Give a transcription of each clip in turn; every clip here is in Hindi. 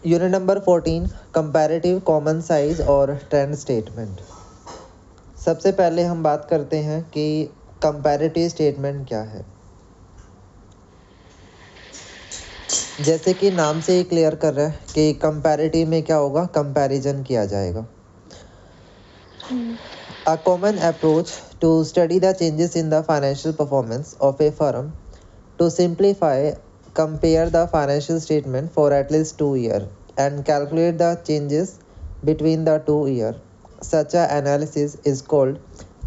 Unit number 14 comparative common size और ट्रेंड स्टेटमेंट। सबसे पहले हम बात करते हैं कि कंपैरेटिव स्टेटमेंट क्या है। जैसे कि नाम से ही क्लियर कर रहा है कि कंपैरेटिव में क्या होगा, कंपैरिजन किया जाएगा। A common approach to study the changes in the financial performance of a firm. To simplify, compare the financial statement for at least 2 years and calculate the changes between the 2 years. Such an analysis is called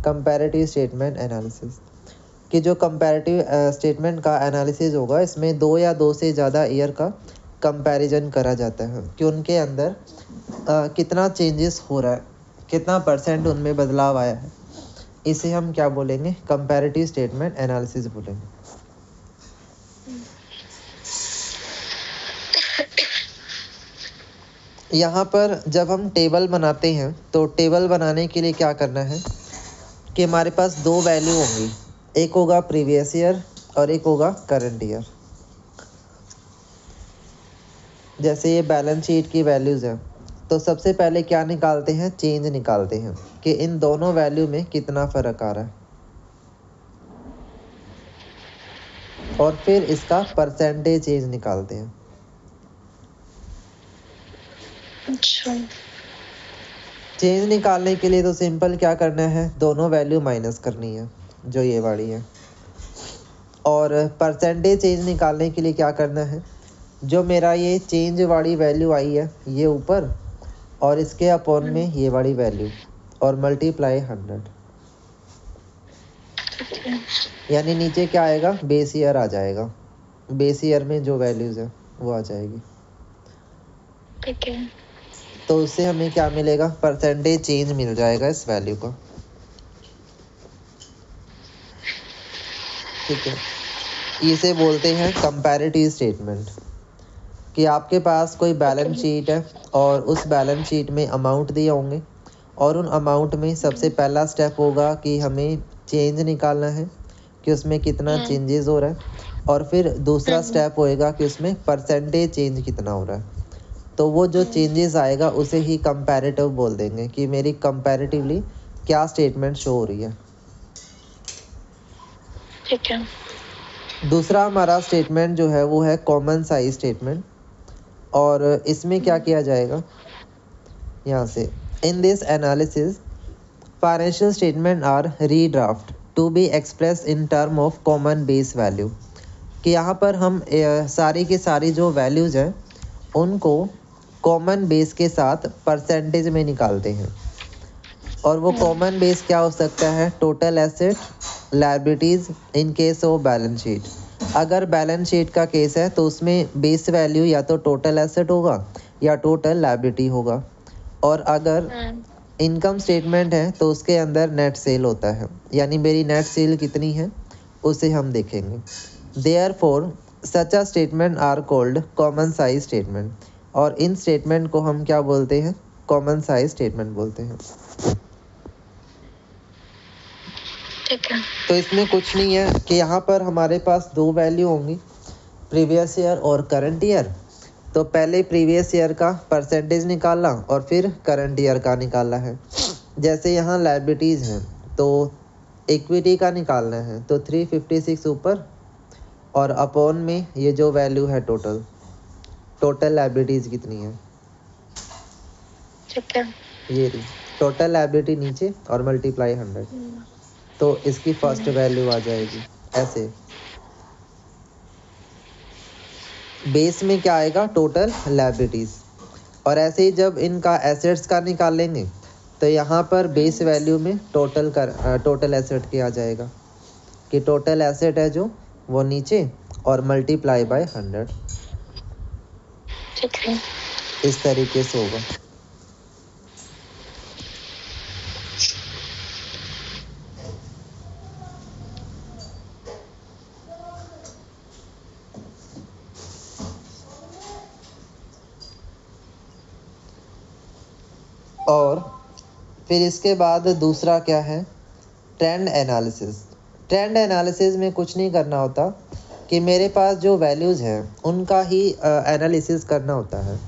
comparative statement analysis. कि जो कंपैरेटिव स्टेटमेंट का एनालिसिस होगा, इसमें 2 या 2 से ज़्यादा ईयर का कंपैरिजन करा जाता है कि उनके अंदर कितना चेंजेस हो रहा है, कितना % उनमें बदलाव आया है। इसे हम क्या बोलेंगे, कंपैरेटिव स्टेटमेंट एनालिसिस बोलेंगे। यहाँ पर जब हम टेबल बनाते हैं तो टेबल बनाने के लिए क्या करना है कि हमारे पास 2 वैल्यू होंगी, एक होगा प्रीवियस ईयर और एक होगा करंट ईयर। जैसे ये बैलेंस शीट की वैल्यूज़ हैं, तो सबसे पहले क्या निकालते हैं, चेंज निकालते हैं कि इन दोनों वैल्यू में कितना फ़र्क आ रहा है, और फिर इसका परसेंटेज चेंज निकालते हैं। अच्छा। चेंज निकालने के लिए तो सिंपल क्या करना है, दोनों वैल्यू माइनस करनी है जो ये वाली है, और परसेंटेज चेंज निकालने के लिए क्या करना है, जो मेरा ये चेंज वाली वैल्यू आई है ये ऊपर, और इसके अपॉन में ये वाली वैल्यू, और मल्टीप्लाई 100। यानी नीचे क्या आएगा, बेस ईयर आ जाएगा, बेस ईयर में जो वैल्यूज़ है वो आ जाएगी। ठीक है। तो उससे हमें क्या मिलेगा, परसेंटेज चेंज मिल जाएगा इस वैल्यू का। ठीक है, इसे बोलते हैं कंपैरेटिव स्टेटमेंट। कि आपके पास कोई बैलेंस शीट है और उस बैलेंस शीट में अमाउंट दिए होंगे, और उन अमाउंट में सबसे पहला स्टेप होगा कि हमें चेंज निकालना है कि उसमें कितना चेंजेस हो रहा है, और फिर दूसरा स्टेप होएगा कि उसमें परसेंटेज चेंज कितना हो रहा है। तो वो जो चेंजेस आएगा उसे ही कंपैरेटिव बोल देंगे कि मेरी कंपैरेटिवली क्या स्टेटमेंट शो हो रही है। ठीक है। दूसरा हमारा स्टेटमेंट जो है वो है कॉमन साइज स्टेटमेंट, और इसमें क्या किया जाएगा, यहाँ से in this analysis financial statement are redraft to be express in term of common base value. कि यहाँ पर हम सारी की सारी जो वैल्यूज़ हैं उनको कॉमन बेस के साथ परसेंटेज में निकालते हैं, और वो कॉमन बेस क्या हो सकता है, total asset, liabilities in case of balance sheet. अगर बैलेंस शीट का केस है तो उसमें बेस वैल्यू या तो टोटल एसेट होगा या टोटल लायबिलिटी होगा, और अगर इनकम स्टेटमेंट है तो उसके अंदर नेट सेल होता है, यानी मेरी नेट सेल कितनी है उसे हम देखेंगे। Therefore such a statement are called common size statement, और इन स्टेटमेंट को हम क्या बोलते हैं, कॉमन साइज स्टेटमेंट बोलते हैं। ठीक है। तो इसमें कुछ नहीं है कि यहाँ पर हमारे पास 2 वैल्यू होंगी, प्रीवियस ईयर और करंट ईयर। तो पहले प्रीवियस ईयर का परसेंटेज निकाला और फिर करंट ईयर का निकाला है। जैसे यहाँ लायबिलिटीज़ हैं तो इक्विटी का निकालना है, तो 356 ऊपर, और अपॉन में ये जो वैल्यू है टोटल लायबिलिटीज़ कितनी है, ठीक है। ये रही टोटल लायबिलिटी नीचे, और मल्टीप्लाई 100, तो इसकी फर्स्ट वैल्यू आ जाएगी। ऐसे बेस में क्या आएगा, टोटल लायबिलिटीज़, और ऐसे ही जब इनका एसेट्स का निकालेंगे तो यहाँ पर बेस वैल्यू में टोटल एसेट क्या आ जाएगा कि टोटल एसेट है जो वो नीचे, और मल्टीप्लाई बाय 100। ठीक है। इस तरीके से होगा। और फिर इसके बाद दूसरा क्या है, ट्रेंड एनालिसिस। ट्रेंड एनालिसिस में कुछ नहीं करना होता कि मेरे पास जो वैल्यूज़ हैं उनका ही एनालिसिस करना होता है।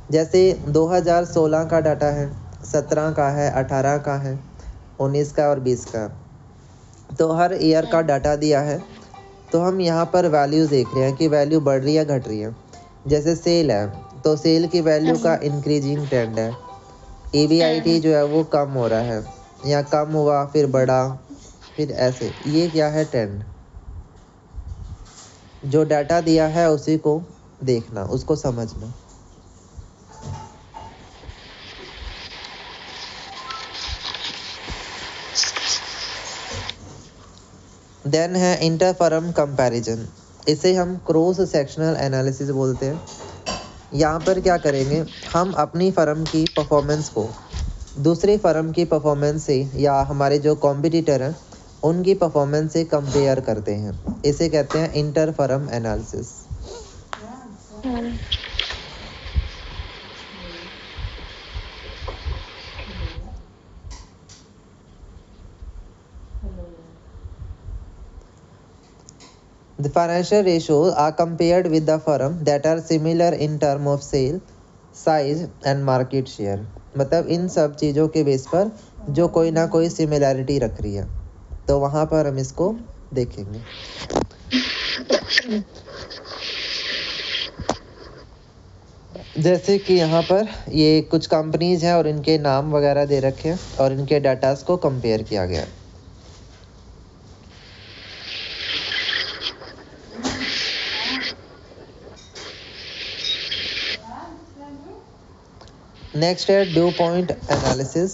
जैसे 2016 का डाटा है, 17 का है, 18 का है, 19 का और 20 का। तो हर ईयर का डाटा दिया है, तो हम यहाँ पर वैल्यूज़ देख रहे हैं कि वैल्यू बढ़ रही है घट रही है। जैसे सेल है, तो सेल की वैल्यू का इंक्रीजिंग ट्रेंड है। EBIT जो है वो कम हो रहा है, या कम हुआ फिर बढ़ा, फिर ऐसे। ये क्या है? ट्रेंड। जो डाटा दिया है उसी को देखना, उसको समझना। देन है इंटर फर्म कंपैरिजन। इसे हम क्रॉस सेक्शनल एनालिसिस बोलते हैं। यहाँ पर क्या करेंगे, हम अपनी फर्म की परफॉर्मेंस को दूसरी फर्म की परफॉर्मेंस से, या हमारे जो कॉम्पिटिटर हैं उनकी परफॉर्मेंस से कंपेयर करते हैं। इसे कहते हैं inter firm analysis. The financial ratios are compared with the firm that are similar in term of sale, size and market share। मतलब इन सब चीज़ों के बेस पर जो कोई ना कोई सिमिलैरिटी रख रही है, तो वहाँ पर हम इसको देखेंगे। जैसे कि यहाँ पर ये कुछ कंपनीज हैं और इनके नाम वगैरह दे रखे हैं और इनके डाटास को कंपेयर किया गया है। नेक्स्ट है due point analysis.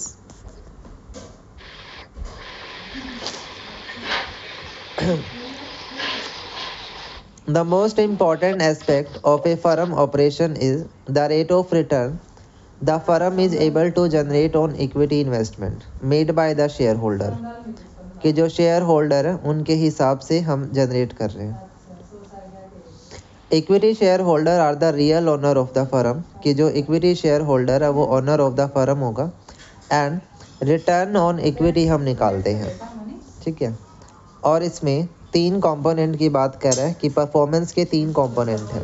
The most important aspect of a firm operation is the rate of return the firm is able to generate on equity investment made by the shareholder। कि जो शेयर होल्डर है उनके हिसाब से हम जनरेट कर रहे हैं। Equity shareholder are the real owner of the firm. कि जो इक्विटी शेयर होल्डर है वो ओनर ऑफ द फर्म होगा। एंड रिटर्न ऑन इक्विटी हम निकालते हैं, ठीक है। और इसमें 3 कंपोनेंट की बात कर रहा है कि परफॉर्मेंस के 3 कंपोनेंट हैं,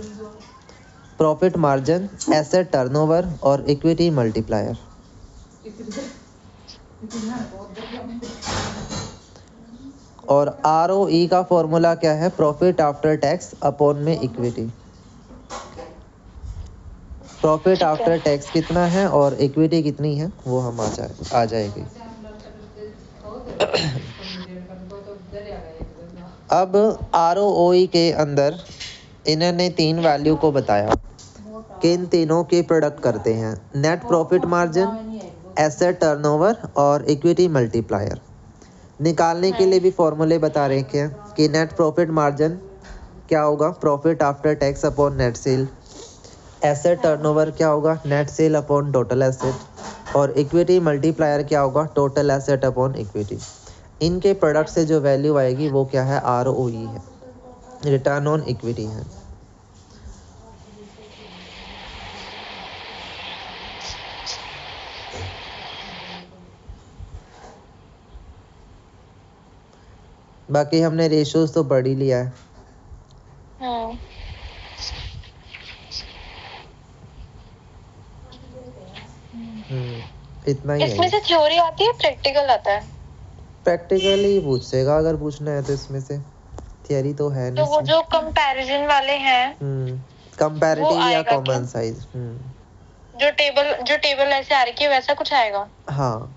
प्रॉफिट मार्जिन, एसेट टर्नओवर और इक्विटी मल्टीप्लायर। और ROE का फॉर्मूला क्या है? प्रॉफिट आफ्टर टैक्स अपॉन में इक्विटी। प्रॉफिट आफ्टर टैक्स कितना है और इक्विटी कितनी है वो हम आ जाएगी। अब ROE के अंदर इन्होंने 3 वैल्यू को बताया कि इन तीनों के प्रोडक्ट करते हैं net profit margin, asset turnover और इक्विटी मल्टीप्लायर। निकालने के लिए भी फॉर्मूले बता रखे हैं कि नेट प्रॉफिट मार्जिन क्या होगा? Profit after tax upon net cell. Asset turnover क्या होगा? Net cell upon total asset. और इक्विटी मल्टीप्लायर क्या होगा? Total asset upon equity. इनके प्रोडक्ट से जो वैल्यू आएगी वो क्या है? ROE है, रिटर्न ऑन इक्विटी है। बाकी हमने रेशियोज तो पढ़ ही लिया है। इतना ही इसमें है। से थ्योरी आती है, प्रैक्टिकल आता है? प्रैक्टिकली पूछेगा अगर पूछना है तो। इसमें से थियरी तो है नहीं। तो वो जो कंपैरिजन वाले हैं, कंपैरेटिव या कॉमन साइज। जो टेबल ऐसे आ रही है वैसा कुछ आएगा? हाँ,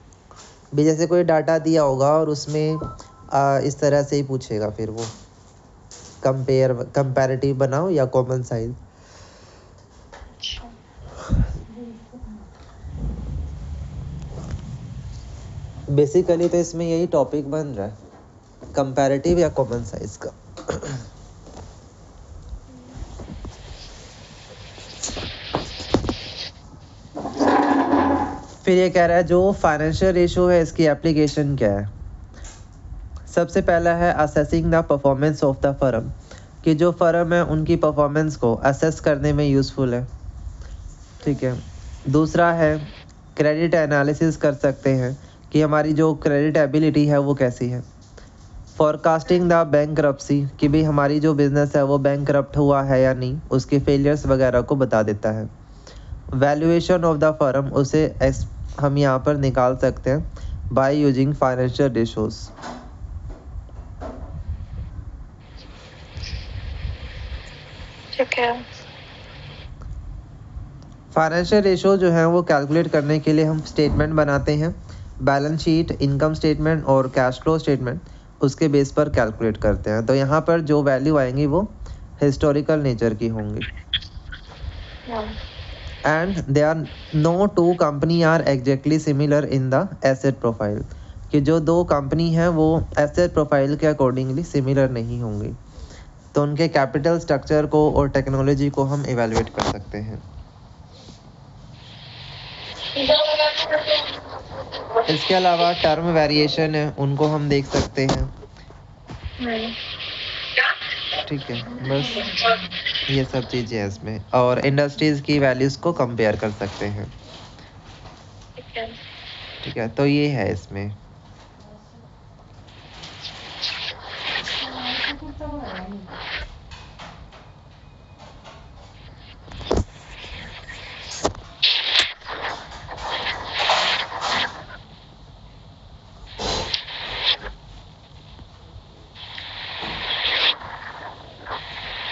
भी जैसे कोई डाटा दिया होगा और उसमें इस तरह से ही पूछेगा, फिर वो कंपैरेटिव बनाओ या कॉमन साइज। बेसिकली तो इसमें यही टॉपिक बन रहा है, कंपैरेटिव या कॉमन साइज का। फिर ये कह रहा है जो फाइनेंशियल रेशियो है इसकी एप्लीकेशन क्या है। सबसे पहला है assessing the performance of the firm. कि जो फर्म है उनकी परफॉर्मेंस को असेस करने में यूज़फुल है, ठीक है। दूसरा है क्रेडिट एनालिसिस कर सकते हैं कि हमारी जो क्रेडिट एबिलिटी है वो कैसी है। फॉरकास्टिंग द बैंकरप्सी कि भाई हमारी जो बिज़नेस है वो बैंकरप्ट हुआ है या नहीं, उसके फेलियर्स वगैरह को बता देता है। वैल्यूएशन ऑफ द फर्म उसे हम यहाँ पर निकाल सकते हैं बाय यूजिंग फाइनेंशियल रेशोज। ठीक है। फाइनेंशियल रेशो जो है वो कैलकुलेट करने के लिए हम स्टेटमेंट बनाते हैं, बैलेंस शीट, इनकम स्टेटमेंट और कैश फ्लो स्टेटमेंट, उसके बेस पर कैलकुलेट करते हैं। तो यहाँ पर जो वैल्यू आएंगी वो हिस्टोरिकल नेचर की होंगी। And they are no two company are exactly similar in the asset profile, कि जो दो कंपनी हैं वो एसेट प्रोफाइल के अकॉर्डिंगली सिमिलर नहीं होंगी। तो उनके कैपिटल स्ट्रक्चर को और टेक्नोलॉजी को हम इवेलुएट कर सकते हैं। इसके अलावा टर्म वेरिएशन है, उनको हम देख सकते हैं। ठीक है, बस ये सब चीज़ें हैं इसमें, और इंडस्ट्रीज की वैल्यूज को कंपेयर कर सकते हैं। ठीक है, तो ये है इसमें।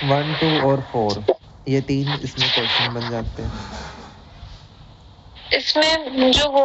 वन, टू और 4, ये 3 इसमें क्वेश्चन बन जाते हैं। इसमें जो